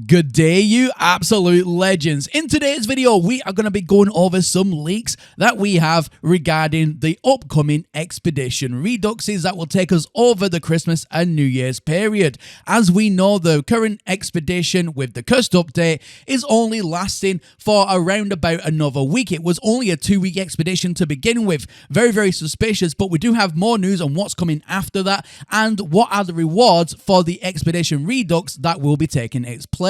Good day, you absolute legends. In today's video, we are going to be going over some leaks that we have regarding the upcoming Expedition Reduxes that will take us over the Christmas and New Year's period. As we know, the current Expedition with the Cursed update is only lasting for around about another week. It was only a 2-week expedition to begin with. Very, very suspicious, but we do have more news on what's coming after that and what are the rewards for the Expedition Redux that will be taking its place.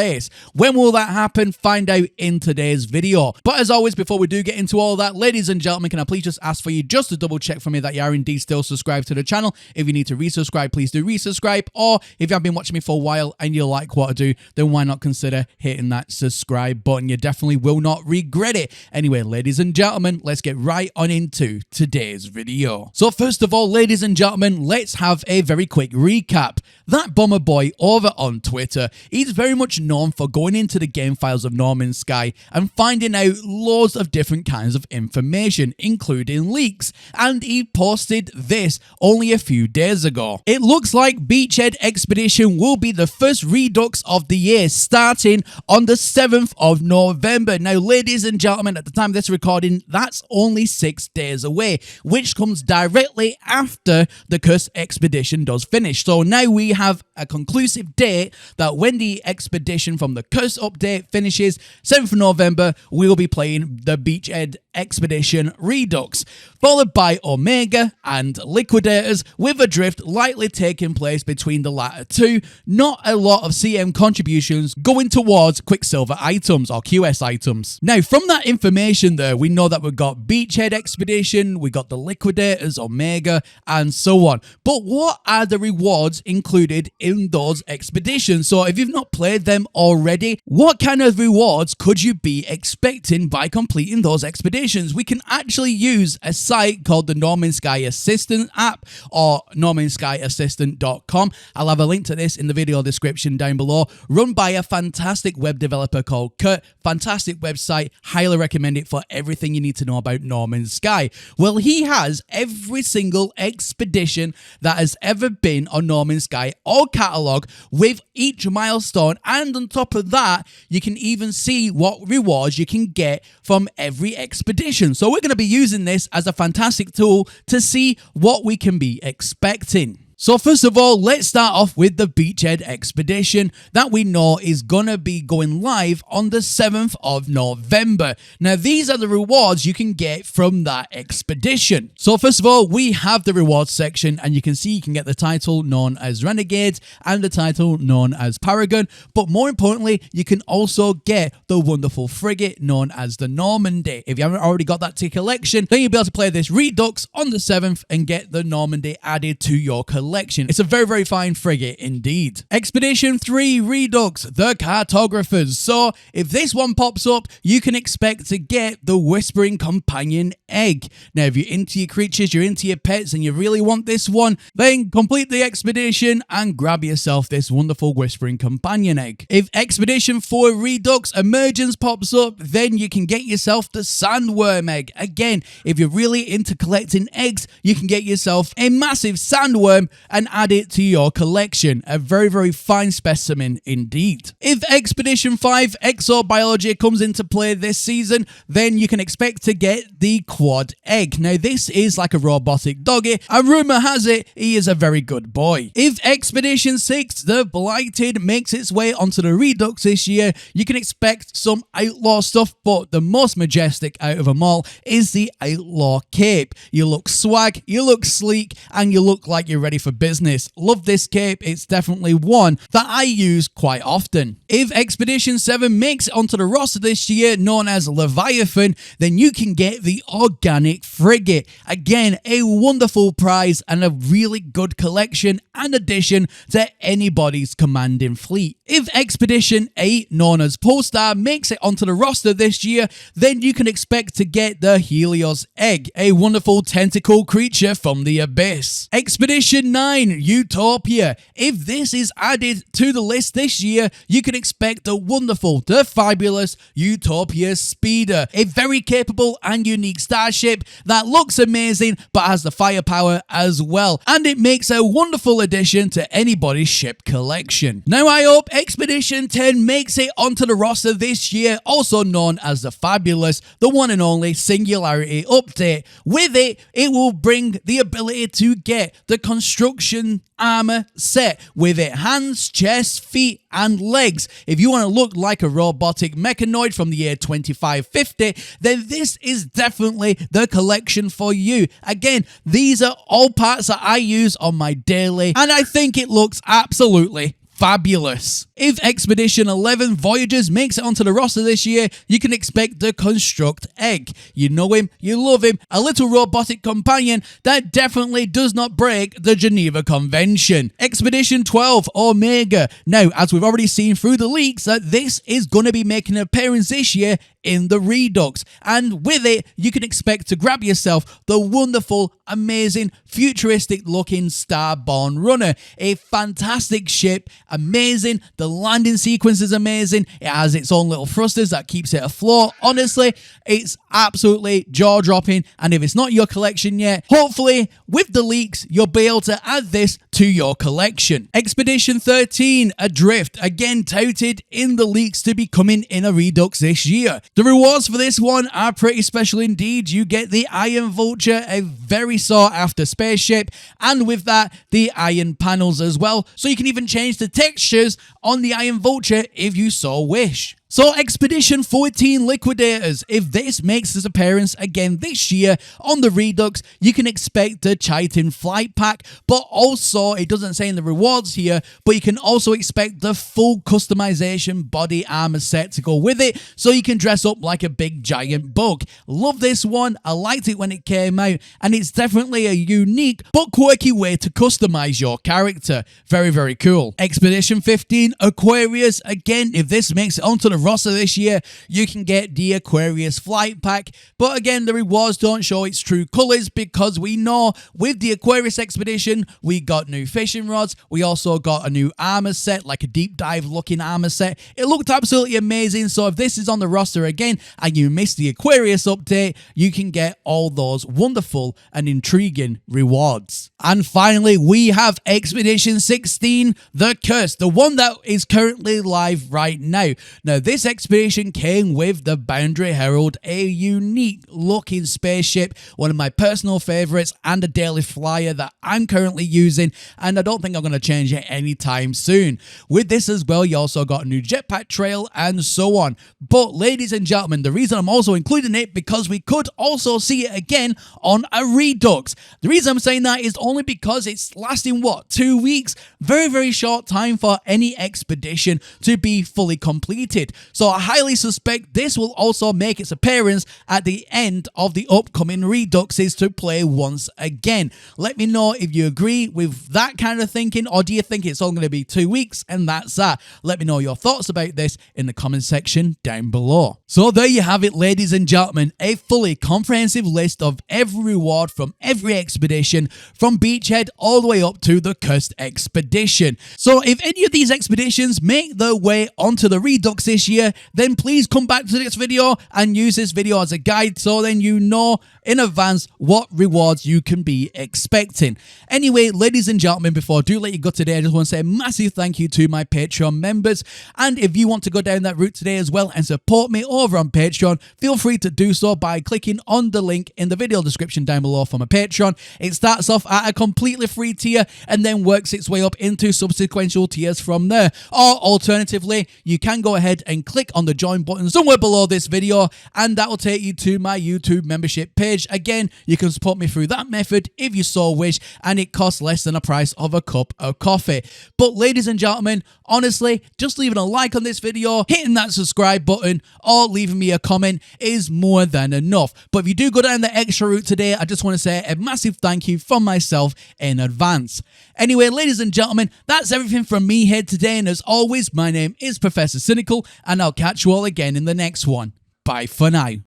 When will that happen? Find out in today's video. But as always, before we do get into all that, ladies and gentlemen, can I please just ask for you just to double check for me that you are indeed still subscribed to the channel. If you need to resubscribe, please do resubscribe. Or if you have been watching me for a while and you like what I do, then why not consider hitting that subscribe button? You definitely will not regret it. Anyway, ladies and gentlemen, let's get right on into today's video. So first of all, ladies and gentlemen, let's have a very quick recap. That Bomber Boy over on Twitter, he's very much known for going into the game files of No Man's Sky and finding out loads of different kinds of information, including leaks, and he posted this only a few days ago. It looks like Beachhead Expedition will be the first Redux of the year, starting on the 7th of November. Now, ladies and gentlemen, at the time of this recording, that's only 6 days away, which comes directly after the Cursed Expedition does finish. So now we have a conclusive date that when the expedition from the Curse update finishes, 7th of November, we'll be playing the Beachhead Expedition Redux, followed by Omega and Liquidators, with a drift likely taking place between the latter two. Not a lot of CM contributions going towards Quicksilver items or QS items. Now, from that information there, we know that we've got Beachhead Expedition, we got the Liquidators, Omega, and so on. But what are the rewards included in those expeditions? So if you've not played them already, what kind of rewards could you be expecting by completing those expeditions? We can actually use a site called the No Man's Sky Assistant app or nomanskyassistant.com. I'll have a link to this in the video description down below. Run by a fantastic web developer called Kurt. Fantastic website. Highly recommend it for everything you need to know about No Man's Sky. Well, he has every single expedition that has ever been on No Man's Sky or catalog with each milestone, and on top of that, you can even see what rewards you can get from every expedition. So we're going to be using this as a fantastic tool to see what we can be expecting. So first of all, let's start off with the Beachhead Expedition that we know is going to be going live on the 7th of November. Now, these are the rewards you can get from that expedition. So first of all, we have the rewards section, and you can see you can get the title known as Renegade and the title known as Paragon. But more importantly, you can also get the wonderful frigate known as the Normandy. If you haven't already got that to your collection, then you'll be able to play this Redux on the 7th and get the Normandy added to your collection. It's a very, very fine frigate indeed. Expedition 3 Redux, the Cartographers. So if this one pops up, you can expect to get the Whispering Companion egg. Now, if you're into your creatures, you're into your pets, and you really want this one, then complete the expedition and grab yourself this wonderful Whispering Companion egg. If Expedition 4 Redux Emergence pops up, then you can get yourself the Sandworm egg. Again, if you're really into collecting eggs, you can get yourself a massive sandworm and add it to your collection. A very, very fine specimen indeed. If Expedition 5 Exobiology comes into play this season, then you can expect to get the Quad Egg. Now, this is like a robotic doggy, and rumor has it he is a very good boy. If Expedition 6 The Blighted makes its way onto the Redux this year, you can expect some outlaw stuff, but the most majestic out of them all is the Outlaw Cape. You look swag, you look sleek, and you look like you're ready for business. Love this cape. It's definitely one that I use quite often. If Expedition 7 makes it onto the roster this year, known as Leviathan, then you can get the Organic Frigate. Again, a wonderful prize and a really good collection and addition to anybody's commanding fleet. If Expedition 8, known as Polestar, makes it onto the roster this year, then you can expect to get the Helios Egg, a wonderful tentacle creature from the abyss. Expedition 9, Utopia. If this is added to the list this year, you can expect the wonderful, the fabulous Utopia Speeder, a very capable and unique starship that looks amazing but has the firepower as well, and it makes a wonderful addition to anybody's ship collection. Now I hope Expedition 10 makes it onto the roster this year, also known as the fabulous, the one and only Singularity update. With it, it will bring the ability to get the construction armor set with it hands, chest, feet and legs. If you want to look like a robotic mechanoid from the year 2550, then this is definitely the collection for you. Again, these are all parts that I use on my daily, and I think it looks absolutely fabulous. If Expedition 11 Voyagers makes it onto the roster this year, you can expect the Construct Egg. You know him, you love him, a little robotic companion that definitely does not break the Geneva Convention. Expedition 12 Omega. Now, as we've already seen through the leaks, that this is going to be making an appearance this year in the Redux, and with it you can expect to grab yourself the wonderful, amazing, futuristic looking Starborn Runner. A fantastic ship, amazing, the landing sequence is amazing, it has its own little thrusters that keeps it afloat. Honestly, it's absolutely jaw-dropping, and if it's not your collection yet, hopefully with the leaks you'll be able to add this to your collection. Expedition 13 Adrift, again touted in the leaks to be coming in a Redux this year. The rewards for this one are pretty special indeed. You get the Iron Vulture, a very sought after spaceship, and with that, the iron panels as well. So you can even change the textures on the Iron Vulture if you so wish. So Expedition 14 Liquidators, if this makes its appearance again this year on the Redux, you can expect the Chitin Flight Pack, but also, it doesn't say in the rewards here, but you can also expect the full customization body armor set to go with it, so you can dress up like a big giant bug. Love this one, I liked it when it came out, and it's definitely a unique but quirky way to customize your character. Very, very cool. Expedition 15 Aquarius, again, if this makes it onto the roster this year, you can get the Aquarius Flight Pack, but again, the rewards don't show its true colors, because we know with the Aquarius Expedition, we got new fishing rods, we also got a new armor set, like a deep dive looking armor set. It looked absolutely amazing, so if this is on the roster again, and you missed the Aquarius update, you can get all those wonderful and intriguing rewards. And finally, we have Expedition 16, The Curse, the one that is currently live right now. Now, this expedition came with the Boundary Herald, a unique looking spaceship, one of my personal favorites, and a daily flyer that I'm currently using, and I don't think I'm going to change it anytime soon. With this as well, you also got a new jetpack trail and so on. But ladies and gentlemen, the reason I'm also including it, because we could also see it again on a Redux. The reason I'm saying that is only because it's lasting, what, 2 weeks? Very, very short time for any expedition to be fully completed. So I highly suspect this will also make its appearance at the end of the upcoming Reduxes to play once again. Let me know if you agree with that kind of thinking, or do you think it's only going to be 2 weeks and that's that? Let me know your thoughts about this in the comment section down below. So there you have it, ladies and gentlemen, a fully comprehensive list of every reward from every expedition, from Beachhead all the way up to the Cursed Expedition. So if any of these expeditions make their way onto the Redux this year, then please come back to this video and use this video as a guide, so then you know in advance what rewards you can be expecting. Anyway, ladies and gentlemen, before I do let you go today, I just want to say a massive thank you to my Patreon members, and if you want to go down that route today as well and support me over on Patreon, feel free to do so by clicking on the link in the video description down below for my Patreon. It starts off at a completely free tier and then works its way up into subsequent tiers from there. Or alternatively, you can go ahead and click on the join button somewhere below this video, and that will take you to my YouTube membership page. Again, you can support me through that method if you so wish, and it costs less than the price of a cup of coffee. But ladies and gentlemen, honestly, just leaving a like on this video, hitting that subscribe button, or leaving me a comment is more than enough. But if you do go down the extra route today, I just want to say a massive thank you from myself in advance. Anyway, ladies and gentlemen, that's everything from me here today, and as always, my name is Professor Cynical, and I'll catch you all again in the next one. Bye for now.